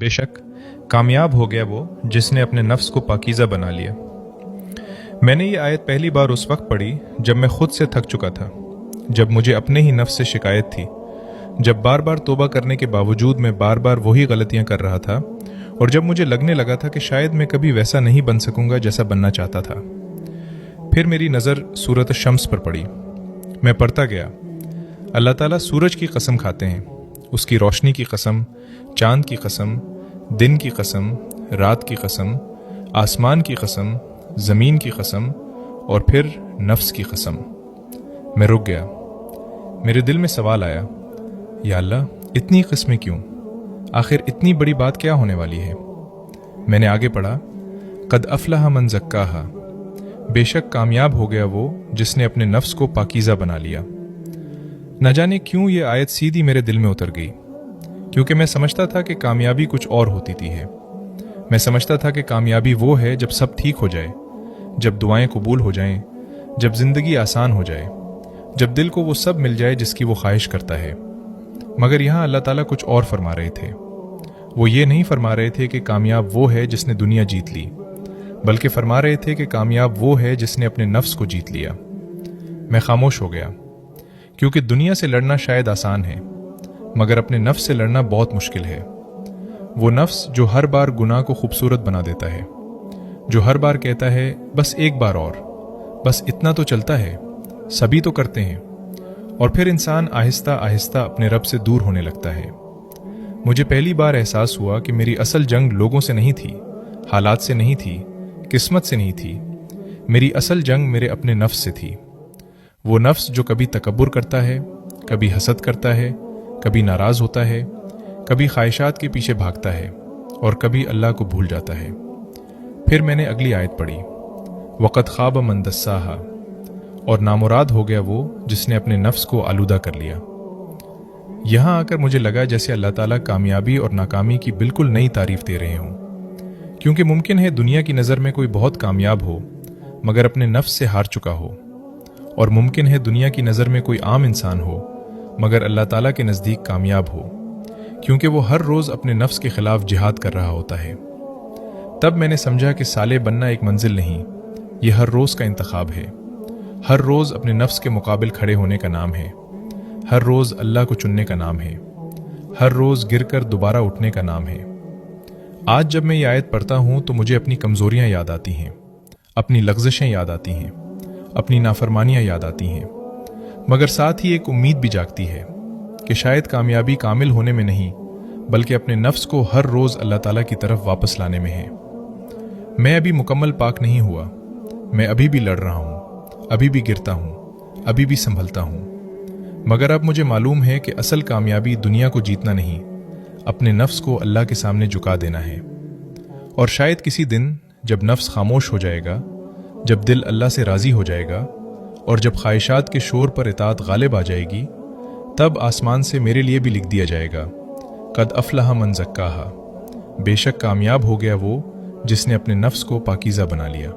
बेशक कामयाब हो गया वो जिसने अपने नफ्स को पाकीज़ा बना लिया। मैंने ये आयत पहली बार उस वक्त पढ़ी जब मैं खुद से थक चुका था, जब मुझे अपने ही नफ्स से शिकायत थी, जब बार बार तौबा करने के बावजूद मैं बार बार वही गलतियां कर रहा था, और जब मुझे लगने लगा था कि शायद मैं कभी वैसा नहीं बन सकूंगा जैसा बनना चाहता था। फिर मेरी नज़र सूरत शम्स पर पड़ी। मैं पढ़ता गया, अल्लाह ताला सूरज की कसम खाते हैं, उसकी रोशनी की कसम, चांद की कसम, दिन की कसम, रात की कसम, आसमान की कसम, ज़मीन की कसम और फिर नफ्स की कसम। मैं रुक गया। मेरे दिल में सवाल आया, या अल्लाह इतनी किस्में क्यों? आखिर इतनी बड़ी बात क्या होने वाली है? मैंने आगे पढ़ा, कद अफलह मन ज़क्काहा, बेशक कामयाब हो गया वो जिसने अपने नफ्स को पाकीज़ा बना लिया। न जाने क्यों ये आयत सीधी मेरे दिल में उतर गई, क्योंकि मैं समझता था कि कामयाबी कुछ और होती थी है। मैं समझता था कि कामयाबी वो है जब सब ठीक हो जाए, जब दुआएं कबूल हो जाएं, जब जिंदगी आसान हो जाए, जब दिल को वो सब मिल जाए जिसकी वो ख्वाहिश करता है। मगर यहाँ अल्लाह ताला कुछ और फरमा रहे थे। वो ये नहीं फरमा रहे थे कि कामयाब वो है जिसने दुनिया जीत ली, बल्कि फरमा रहे थे कि कामयाब वो है जिसने अपने नफ्स को जीत लिया। मैं खामोश हो गया, क्योंकि दुनिया से लड़ना शायद आसान है, मगर अपने नफ्स से लड़ना बहुत मुश्किल है। वो नफ्स जो हर बार गुनाह को खूबसूरत बना देता है, जो हर बार कहता है बस एक बार और, बस इतना तो चलता है, सभी तो करते हैं, और फिर इंसान आहिस्ता आहिस्ता अपने रब से दूर होने लगता है। मुझे पहली बार एहसास हुआ कि मेरी असल जंग लोगों से नहीं थी, हालात से नहीं थी, किस्मत से नहीं थी। मेरी असल जंग मेरे अपने नफ्स से थी। वो नफ्स जो कभी तकब्बुर करता है, कभी हसद करता है, कभी नाराज होता है, कभी ख्वाहिशात के पीछे भागता है और कभी अल्लाह को भूल जाता है। फिर मैंने अगली आयत पढ़ी, वक़द ख़ाब मन दस्साहा, और नामुराद हो गया वो जिसने अपने नफ्स को आलूदा कर लिया। यहाँ आकर मुझे लगा जैसे अल्लाह ताला कामयाबी और नाकामी की बिल्कुल नई तारीफ दे रहे हों, क्योंकि मुमकिन है दुनिया की नज़र में कोई बहुत कामयाब हो मगर अपने नफ्स से हार चुका हो, और मुमकिन है दुनिया की नज़र में कोई आम इंसान हो मगर अल्लाह ताला के नज़दीक कामयाब हो, क्योंकि वो हर रोज़ अपने नफ्स के खिलाफ जिहाद कर रहा होता है। तब मैंने समझा कि साले बनना एक मंजिल नहीं, ये हर रोज़ का इंतखाब है। हर रोज़ अपने नफ्स के मुकाबिल खड़े होने का नाम है, हर रोज़ अल्लाह को चुनने का नाम है, हर रोज़ गिर कर दोबारा उठने का नाम है। आज जब मैं ये आयत पढ़ता हूँ तो मुझे अपनी कमज़ोरियाँ याद आती हैं, अपनी लग़ज़शें याद आती हैं, अपनी नाफरमानियाँ याद आती हैं, मगर साथ ही एक उम्मीद भी जागती है कि शायद कामयाबी कामिल होने में नहीं, बल्कि अपने नफ्स को हर रोज़ अल्लाह ताला की तरफ वापस लाने में है। मैं अभी मुकम्मल पाक नहीं हुआ, मैं अभी भी लड़ रहा हूँ, अभी भी गिरता हूँ, अभी भी संभलता हूँ, मगर अब मुझे मालूम है कि असल कामयाबी दुनिया को जीतना नहीं, अपने नफ्स को अल्लाह के सामने झुका देना है। और शायद किसी दिन जब नफ्स खामोश हो जाएगा, जब दिल अल्लाह से राज़ी हो जाएगा और जब ख्वाहिशात के शोर पर इताअत गालिब आ जाएगी, तब आसमान से मेरे लिए भी लिख दिया जाएगा, कद अफलह मन ज़क्काहा, बेशक कामयाब हो गया वो जिसने अपने नफ्स को पाकीज़ा बना लिया।